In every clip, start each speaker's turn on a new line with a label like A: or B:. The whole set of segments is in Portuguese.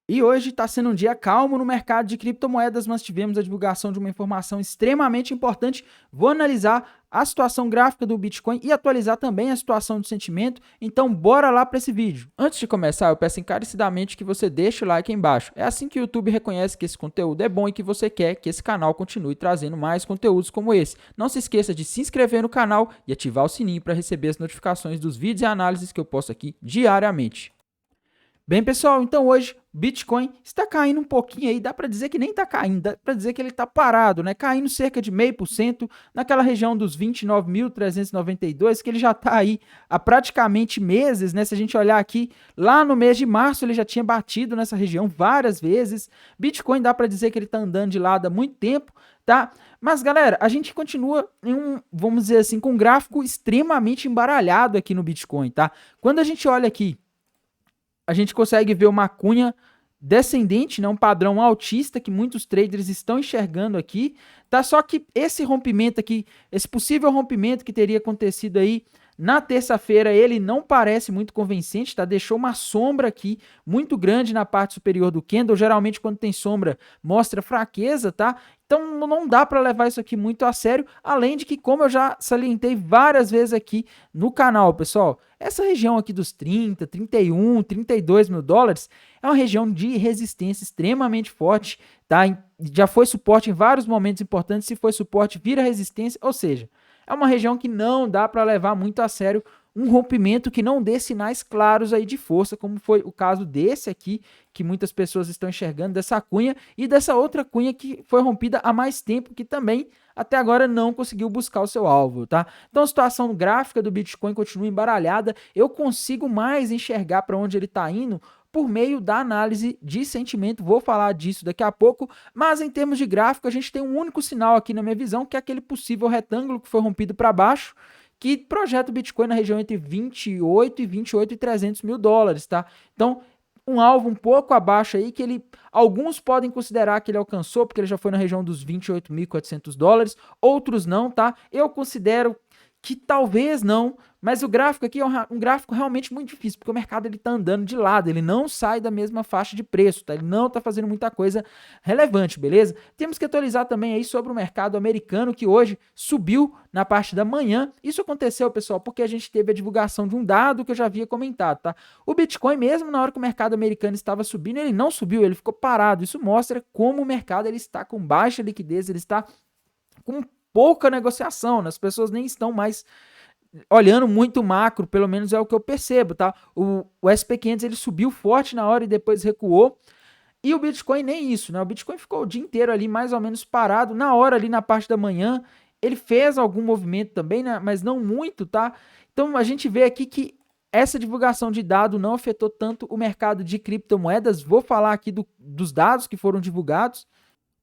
A: E hoje está sendo um dia calmo no mercado de criptomoedas, mas tivemos a divulgação de uma informação extremamente importante. Vou analisar a situação gráfica do Bitcoin e atualizar também a situação do sentimento. Então, bora lá para esse vídeo. Antes de começar, eu peço encarecidamente que você deixe o like aí embaixo. É assim que o YouTube reconhece que esse conteúdo é bom e que você quer que esse canal continue trazendo mais conteúdos como esse. Não se esqueça de se inscrever no canal e ativar o sininho para receber as notificações dos vídeos e análises que eu posto aqui diariamente. Bem, pessoal, então hoje Bitcoin está caindo um pouquinho aí, dá para dizer que nem está caindo, dá para dizer que ele está parado, né? Caindo cerca de 0,5% naquela região dos 29.392, que ele já está aí há praticamente meses, né? Se a gente olhar aqui, lá no mês de março ele já tinha batido nessa região várias vezes. Bitcoin dá para dizer que ele está andando de lado há muito tempo, tá? Mas, galera, a gente continua em vamos dizer assim, com um gráfico extremamente embaralhado aqui no Bitcoin, tá? Quando a gente olha aqui, a gente consegue ver uma cunha descendente, né, um padrão altista que muitos traders estão enxergando aqui, tá? Só que esse rompimento aqui, esse possível rompimento que teria acontecido aí na terça-feira, ele não parece muito convincente, tá? Deixou uma sombra aqui muito grande na parte superior do candle. Geralmente quando tem sombra mostra fraqueza, tá? Então não dá para levar isso aqui muito a sério, além de que, como eu já salientei várias vezes aqui no canal, pessoal, essa região aqui dos 30, 31, 32 mil dólares é uma região de resistência extremamente forte, tá? Já foi suporte em vários momentos importantes, se foi suporte, vira resistência, ou seja, é uma região que não dá para levar muito a sério um rompimento que não dê sinais claros aí de força, como foi o caso desse aqui, que muitas pessoas estão enxergando, dessa cunha, e dessa outra cunha que foi rompida há mais tempo, que também até agora não conseguiu buscar o seu alvo, tá? Então a situação gráfica do Bitcoin continua embaralhada, eu consigo mais enxergar para onde ele está indo por meio da análise de sentimento, vou falar disso daqui a pouco, mas em termos de gráfico a gente tem um único sinal aqui na minha visão, que é aquele possível retângulo que foi rompido para baixo, que projeta o Bitcoin na região entre 28 e 300 mil dólares, tá? Então, um alvo um pouco abaixo aí, que alguns podem considerar que ele alcançou, porque ele já foi na região dos 28.400 dólares, outros não, tá? Eu considero que talvez não, mas o gráfico aqui é um gráfico realmente muito difícil, porque o mercado ele tá andando de lado, ele não sai da mesma faixa de preço, tá? Ele não tá fazendo muita coisa relevante, beleza? Temos que atualizar também aí sobre o mercado americano, que hoje subiu na parte da manhã. Isso aconteceu, pessoal, porque a gente teve a divulgação de um dado que eu já havia comentado, tá? O Bitcoin, mesmo na hora que o mercado americano estava subindo, ele não subiu, ele ficou parado. Isso mostra como o mercado ele está com baixa liquidez, ele está com pouca negociação, né? As pessoas nem estão mais olhando muito macro, pelo menos é o que eu percebo, tá? O SP500 ele subiu forte na hora e depois recuou, e o Bitcoin nem isso, né? O Bitcoin ficou o dia inteiro ali mais ou menos parado, na hora ali na parte da manhã, ele fez algum movimento também, né? Mas não muito, tá? Então a gente vê aqui que essa divulgação de dado não afetou tanto o mercado de criptomoedas. Vou falar aqui dos dados que foram divulgados.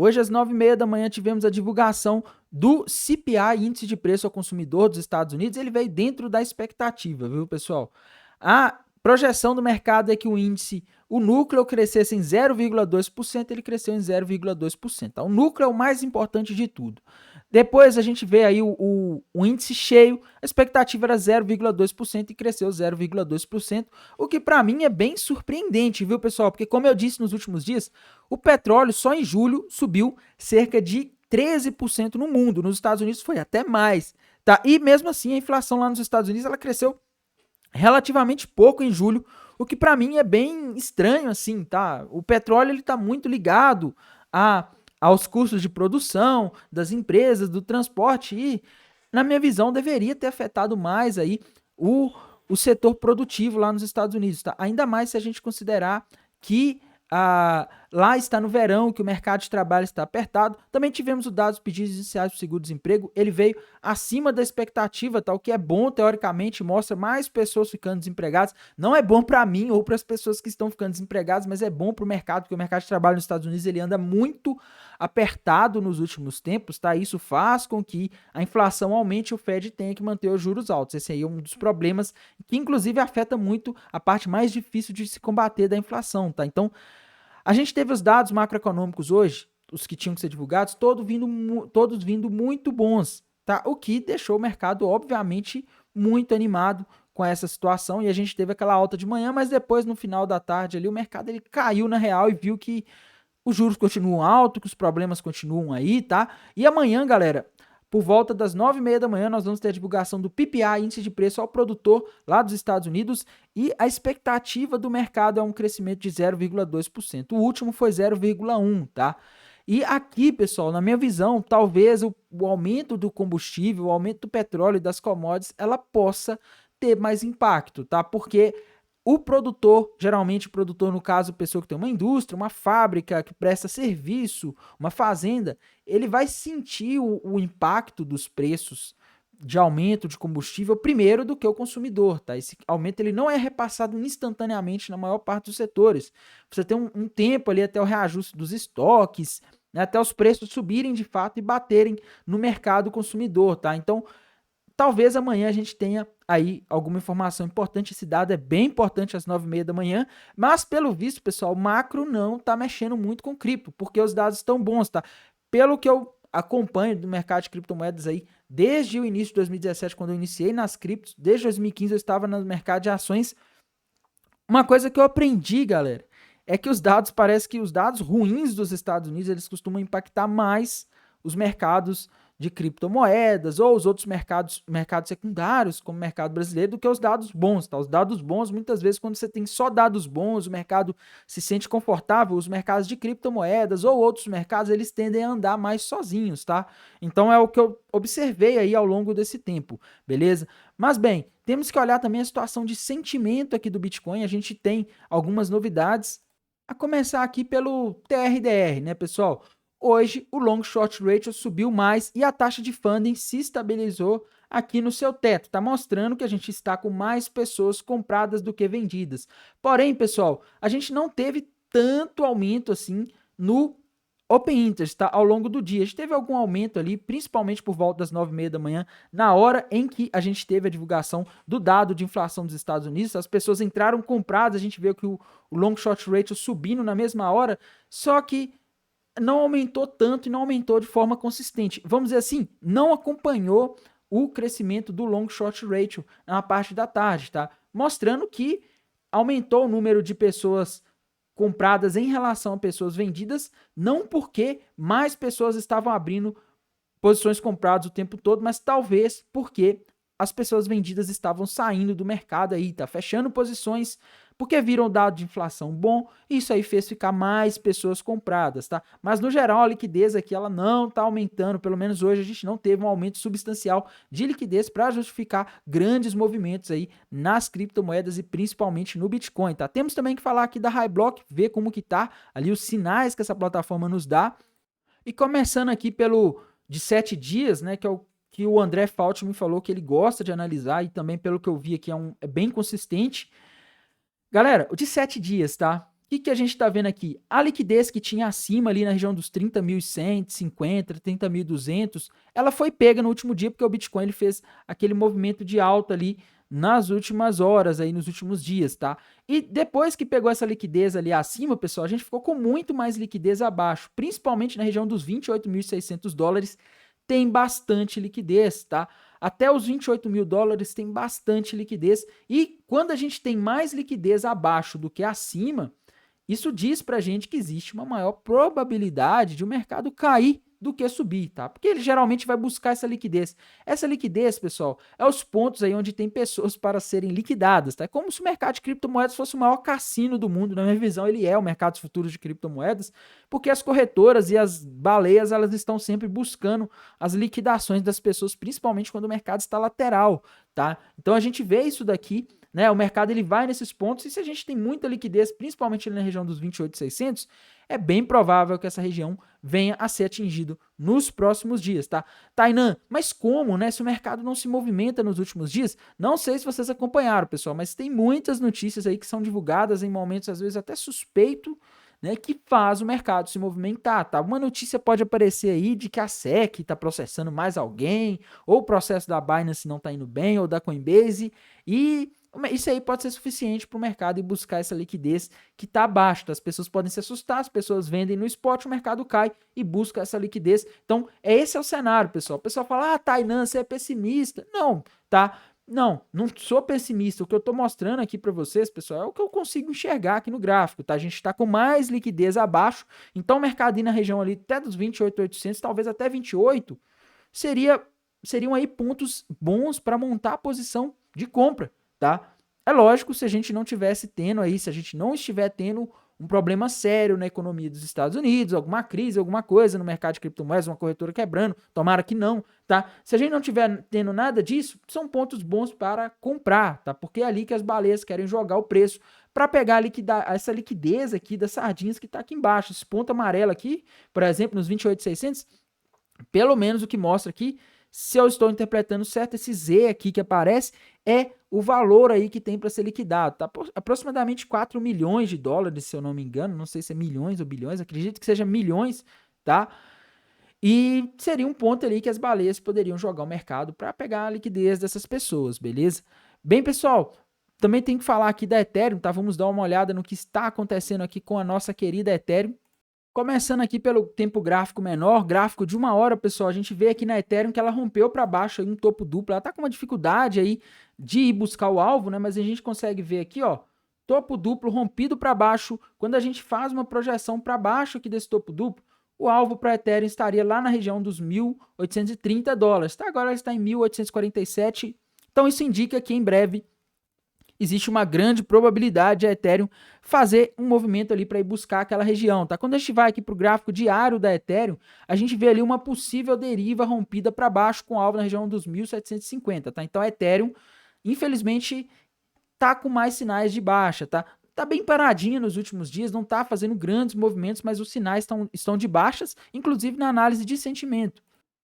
A: Hoje, às 9h30 da manhã, tivemos a divulgação do CPI, Índice de Preço ao Consumidor dos Estados Unidos. Ele veio dentro da expectativa, viu, pessoal? A projeção do mercado é que o núcleo crescesse em 0,2%, ele cresceu em 0,2%. Tá? O núcleo é o mais importante de tudo. Depois a gente vê aí o índice cheio, a expectativa era 0,2% e cresceu 0,2%, o que para mim é bem surpreendente, viu, pessoal? Porque, como eu disse nos últimos dias, o petróleo só em julho subiu cerca de 13% no mundo. Nos Estados Unidos foi até mais, tá? E mesmo assim a inflação lá nos Estados Unidos ela cresceu relativamente pouco em julho, o que para mim é bem estranho assim, tá? O petróleo ele tá muito ligado aos custos de produção das empresas, do transporte e, na minha visão, deveria ter afetado mais aí o setor produtivo lá nos Estados Unidos, tá? Ainda mais se a gente considerar que lá está no verão, que o mercado de trabalho está apertado. Também tivemos o dado dos pedidos iniciais para o seguro-desemprego, ele veio acima da expectativa, tá? O que é bom, teoricamente, mostra mais pessoas ficando desempregadas. Não é bom para mim ou para as pessoas que estão ficando desempregadas, mas é bom para o mercado, porque o mercado de trabalho nos Estados Unidos ele anda muito apertado nos últimos tempos, tá? Isso faz com que a inflação aumente e o Fed tenha que manter os juros altos. Esse aí é um dos problemas que, inclusive, afeta muito a parte mais difícil de se combater da inflação, tá? Então, a gente teve os dados macroeconômicos hoje, os que tinham que ser divulgados, todos vindo muito bons, tá? O que deixou o mercado, obviamente, muito animado com essa situação e a gente teve aquela alta de manhã, mas depois no final da tarde ali o mercado ele caiu na real e viu que os juros continuam altos, que os problemas continuam aí, tá? E amanhã, galera, por volta das 9h30 da manhã, nós vamos ter a divulgação do PPI, Índice de Preço ao Produtor, lá dos Estados Unidos, e a expectativa do mercado é um crescimento de 0,2%. O último foi 0,1%, tá? E aqui, pessoal, na minha visão, talvez o aumento do combustível, o aumento do petróleo e das commodities, ela possa ter mais impacto, tá? Porque o produtor, geralmente o produtor, no caso, pessoa que tem uma indústria, uma fábrica que presta serviço, uma fazenda, ele vai sentir o impacto dos preços de aumento de combustível primeiro do que o consumidor, tá? Esse aumento ele não é repassado instantaneamente na maior parte dos setores. Você tem um tempo ali até o reajuste dos estoques, né, até os preços subirem de fato e baterem no mercado consumidor, tá? Então, talvez amanhã a gente tenha aí alguma informação importante. Esse dado é bem importante às 9h30 da manhã, mas pelo visto, pessoal, o macro não está mexendo muito com cripto, porque os dados estão bons, tá? Pelo que eu acompanho do mercado de criptomoedas aí, desde o início de 2017, quando eu iniciei nas criptos, desde 2015 eu estava no mercado de ações. Uma coisa que eu aprendi, galera, é que parece que os dados ruins dos Estados Unidos, eles costumam impactar mais os mercados de criptomoedas ou os outros mercados secundários, como o mercado brasileiro, do que os dados bons, tá? Os dados bons, muitas vezes, quando você tem só dados bons, o mercado se sente confortável, os mercados de criptomoedas ou outros mercados, eles tendem a andar mais sozinhos, tá? Então, é o que eu observei aí ao longo desse tempo, beleza? Mas, bem, temos que olhar também a situação de sentimento aqui do Bitcoin, a gente tem algumas novidades, a começar aqui pelo TRDR, né, pessoal? Hoje, o long short ratio subiu mais e a taxa de funding se estabilizou aqui no seu teto. Está mostrando que a gente está com mais pessoas compradas do que vendidas. Porém, pessoal, a gente não teve tanto aumento assim no Open Interest, tá? Ao longo do dia. A gente teve algum aumento ali, principalmente por volta das 9h30 da manhã, na hora em que a gente teve a divulgação do dado de inflação dos Estados Unidos. As pessoas entraram compradas, a gente viu que o long short ratio subindo na mesma hora, só que não aumentou tanto e não aumentou de forma consistente. Vamos dizer assim, não acompanhou o crescimento do long short ratio na parte da tarde, tá? Mostrando que aumentou o número de pessoas compradas em relação a pessoas vendidas, não porque mais pessoas estavam abrindo posições compradas o tempo todo, mas talvez porque as pessoas vendidas estavam saindo do mercado aí, tá? Fechando posições porque viram o dado de inflação bom, e isso aí fez ficar mais pessoas compradas, tá? Mas no geral a liquidez aqui ela não tá aumentando, pelo menos hoje a gente não teve um aumento substancial de liquidez para justificar grandes movimentos aí nas criptomoedas e principalmente no Bitcoin, tá? Temos também que falar aqui da Highblock, ver como que tá ali os sinais que essa plataforma nos dá. E começando aqui pelo de 7 dias, né, que o André Fauci me falou que ele gosta de analisar, e também pelo que eu vi aqui é bem consistente. Galera, o de 7 dias, tá? O que a gente tá vendo aqui? A liquidez que tinha acima ali na região dos 30.100, 50, 30.200, ela foi pega no último dia porque o Bitcoin ele fez aquele movimento de alta ali nas últimas horas, aí nos últimos dias, tá? E depois que pegou essa liquidez ali acima, pessoal, a gente ficou com muito mais liquidez abaixo, principalmente na região dos $28.600, tem bastante liquidez, tá? Até os $28.000 tem bastante liquidez, e quando a gente tem mais liquidez abaixo do que acima, isso diz pra gente que existe uma maior probabilidade de o mercado cair do que subir, tá? Porque ele geralmente vai buscar essa liquidez. Essa liquidez, pessoal, é os pontos aí onde tem pessoas para serem liquidadas, tá? É como se o mercado de criptomoedas fosse o maior cassino do mundo. Na minha visão, ele é o mercado de futuros de criptomoedas, porque as corretoras e as baleias, elas estão sempre buscando as liquidações das pessoas, principalmente quando o mercado está lateral, tá? Então a gente vê isso daqui, né? O mercado ele vai nesses pontos, e se a gente tem muita liquidez, principalmente ali na região dos 28.600, é bem provável que essa região venha a ser atingido nos próximos dias, tá? Tainan, mas como, né? Se o mercado não se movimenta nos últimos dias, não sei se vocês acompanharam, pessoal, mas tem muitas notícias aí que são divulgadas em momentos, às vezes, até suspeito, né, que faz o mercado se movimentar, tá? Uma notícia pode aparecer aí de que a SEC está processando mais alguém, ou o processo da Binance não está indo bem, ou da Coinbase, e isso aí pode ser suficiente para o mercado e buscar essa liquidez que está abaixo. Tá? As pessoas podem se assustar, as pessoas vendem no spot, o mercado cai e busca essa liquidez. Então, esse é o cenário, pessoal. O pessoal fala, Tainan, você é pessimista. Não, tá? Não sou pessimista. O que eu estou mostrando aqui para vocês, pessoal, é o que eu consigo enxergar aqui no gráfico, tá? A gente está com mais liquidez abaixo, então o mercado ir na região ali até dos 28.800, talvez até 28, seriam aí pontos bons para montar a posição de compra, tá? É lógico, se a gente não tivesse tendo aí, se a gente não estiver tendo um problema sério na economia dos Estados Unidos, alguma crise, alguma coisa no mercado de criptomoedas, uma corretora quebrando, tomara que não, tá? Se a gente não tiver tendo nada disso, são pontos bons para comprar, tá? Porque é ali que as baleias querem jogar o preço para pegar essa liquidez aqui das sardinhas que está aqui embaixo. Esse ponto amarelo aqui, por exemplo, nos 28.600, pelo menos o que mostra aqui, se eu estou interpretando certo, esse Z aqui que aparece é o valor aí que tem para ser liquidado, tá? Aproximadamente 4 milhões de dólares, se eu não me engano, não sei se é milhões ou bilhões, acredito que seja milhões, tá? E seria um ponto ali que as baleias poderiam jogar o mercado para pegar a liquidez dessas pessoas, beleza? Bem, pessoal, também tem que falar aqui da Ethereum, tá? Vamos dar uma olhada no que está acontecendo aqui com a nossa querida Ethereum. Começando aqui pelo tempo gráfico menor, gráfico de 1 hora, pessoal, a gente vê aqui na Ethereum que ela rompeu para baixo aí um topo duplo. Ela tá com uma dificuldade aí de ir buscar o alvo, né? Mas a gente consegue ver aqui, ó, topo duplo rompido para baixo. Quando a gente faz uma projeção para baixo aqui desse topo duplo, o alvo para Ethereum estaria lá na região dos 1.830 dólares. Tá? Agora ela está em 1.847. Então isso indica que em breve existe uma grande probabilidade de a Ethereum fazer um movimento ali para ir buscar aquela região, tá? Quando a gente vai aqui para o gráfico diário da Ethereum, a gente vê ali uma possível deriva rompida para baixo com alvo na região dos 1.750, tá? Então a Ethereum, infelizmente, tá com mais sinais de baixa, tá? Tá bem paradinha nos últimos dias, não tá fazendo grandes movimentos, mas os sinais estão de baixas, inclusive na análise de sentimento.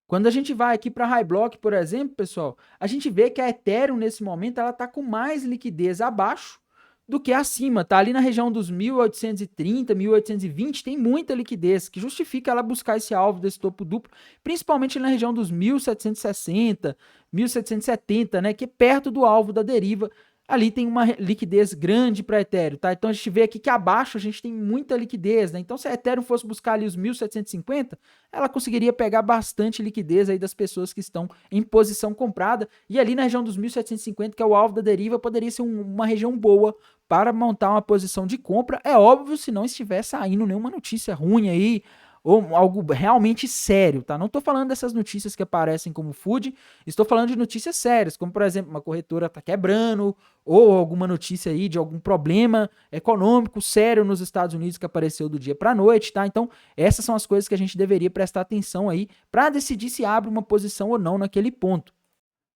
A: Quando a gente vai aqui para High Block, por exemplo, pessoal, a gente vê que a Ethereum nesse momento ela está com mais liquidez abaixo do que acima, tá ali na região dos 1.830, 1.820, tem muita liquidez, que justifica ela buscar esse alvo desse topo duplo, principalmente na região dos 1.760, 1.770, né, que é perto do alvo da deriva. Ali tem uma liquidez grande para Ethereum, tá? Então a gente vê aqui que abaixo a gente tem muita liquidez, né? Então se a Ethereum fosse buscar ali os 1.750, ela conseguiria pegar bastante liquidez aí das pessoas que estão em posição comprada, e ali na região dos 1.750, que é o alvo da deriva, poderia ser uma região boa para montar uma posição de compra. É óbvio se não estiver saindo nenhuma notícia ruim aí, ou algo realmente sério, tá? Não estou falando dessas notícias que aparecem como food, estou falando de notícias sérias, como por exemplo, uma corretora está quebrando, ou alguma notícia aí de algum problema econômico sério nos Estados Unidos que apareceu do dia para a noite, tá? Então, essas são as coisas que a gente deveria prestar atenção aí para decidir se abre uma posição ou não naquele ponto.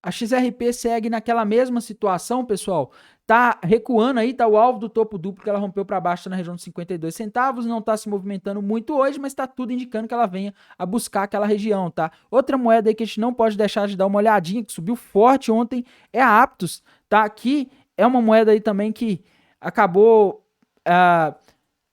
A: A XRP segue naquela mesma situação, pessoal. Tá recuando aí, tá o alvo do topo duplo que ela rompeu para baixo, tá na região de 52 centavos, não tá se movimentando muito hoje, mas tá tudo indicando que ela venha a buscar aquela região, tá? Outra moeda aí que a gente não pode deixar de dar uma olhadinha, que subiu forte ontem, é a Aptos, tá? Aqui é uma moeda aí também que acabou a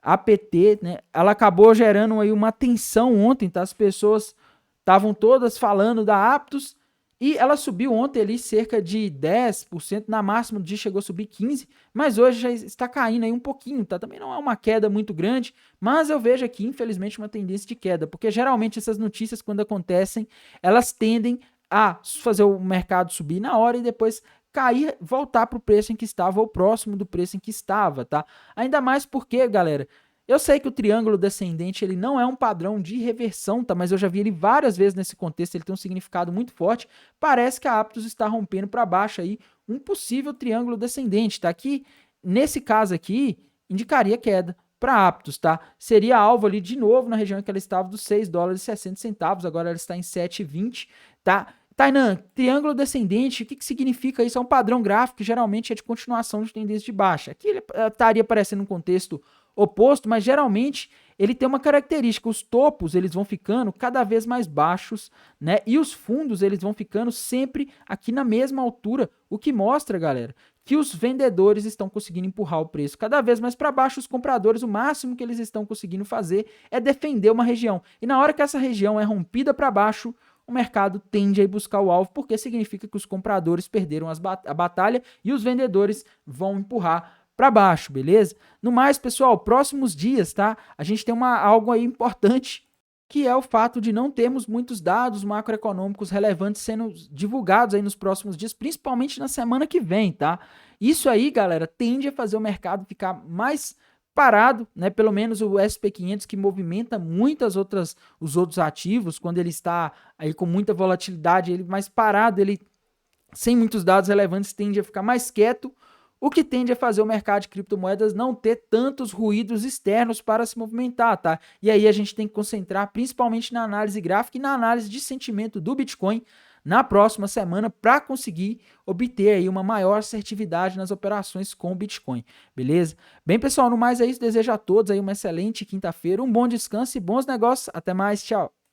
A: APT, né? Ela acabou gerando aí uma tensão ontem, tá? As pessoas estavam todas falando da Aptos, e ela subiu ontem ali cerca de 10%, na máxima do dia chegou a subir 15%, mas hoje já está caindo aí um pouquinho, tá? Também não é uma queda muito grande, mas eu vejo aqui, infelizmente, uma tendência de queda, porque geralmente essas notícias, quando acontecem, elas tendem a fazer o mercado subir na hora e depois cair, voltar para o preço em que estava ou próximo do preço em que estava, tá? Ainda mais porque, galera, eu sei que o triângulo descendente ele não é um padrão de reversão, tá? Mas eu já vi ele várias vezes nesse contexto, ele tem um significado muito forte. Parece que a Aptos está rompendo para baixo aí um possível triângulo descendente, tá? Aqui, nesse caso aqui, indicaria queda para Aptos, tá? Seria alvo ali de novo na região em que ela estava dos 6 dólares e 60 centavos, agora ela está em 7,20, tá? Tainan, triângulo descendente, o que significa isso? É um padrão gráfico que geralmente é de continuação de tendência de baixa. Aqui ele estaria aparecendo um contexto oposto, mas geralmente ele tem uma característica, os topos eles vão ficando cada vez mais baixos, né? E os fundos eles vão ficando sempre aqui na mesma altura, o que mostra, galera, que os vendedores estão conseguindo empurrar o preço cada vez mais para baixo, os compradores, o máximo que eles estão conseguindo fazer é defender uma região. E na hora que essa região é rompida para baixo, o mercado tende a ir buscar o alvo, porque significa que os compradores perderam a batalha e os vendedores vão empurrar para baixo, beleza? No mais, pessoal, próximos dias, tá? A gente tem algo aí importante que é o fato de não termos muitos dados macroeconômicos relevantes sendo divulgados aí nos próximos dias, principalmente na semana que vem, tá? Isso aí, galera, tende a fazer o mercado ficar mais parado, né? Pelo menos o SP500 que movimenta os outros ativos, quando ele está aí com muita volatilidade, ele mais parado, ele sem muitos dados relevantes tende a ficar mais quieto, o que tende a fazer o mercado de criptomoedas não ter tantos ruídos externos para se movimentar, tá? E aí a gente tem que concentrar principalmente na análise gráfica e na análise de sentimento do Bitcoin na próxima semana para conseguir obter aí uma maior assertividade nas operações com o Bitcoin, beleza? Bem, pessoal, no mais é isso, desejo a todos aí uma excelente quinta-feira, um bom descanso e bons negócios, até mais, tchau!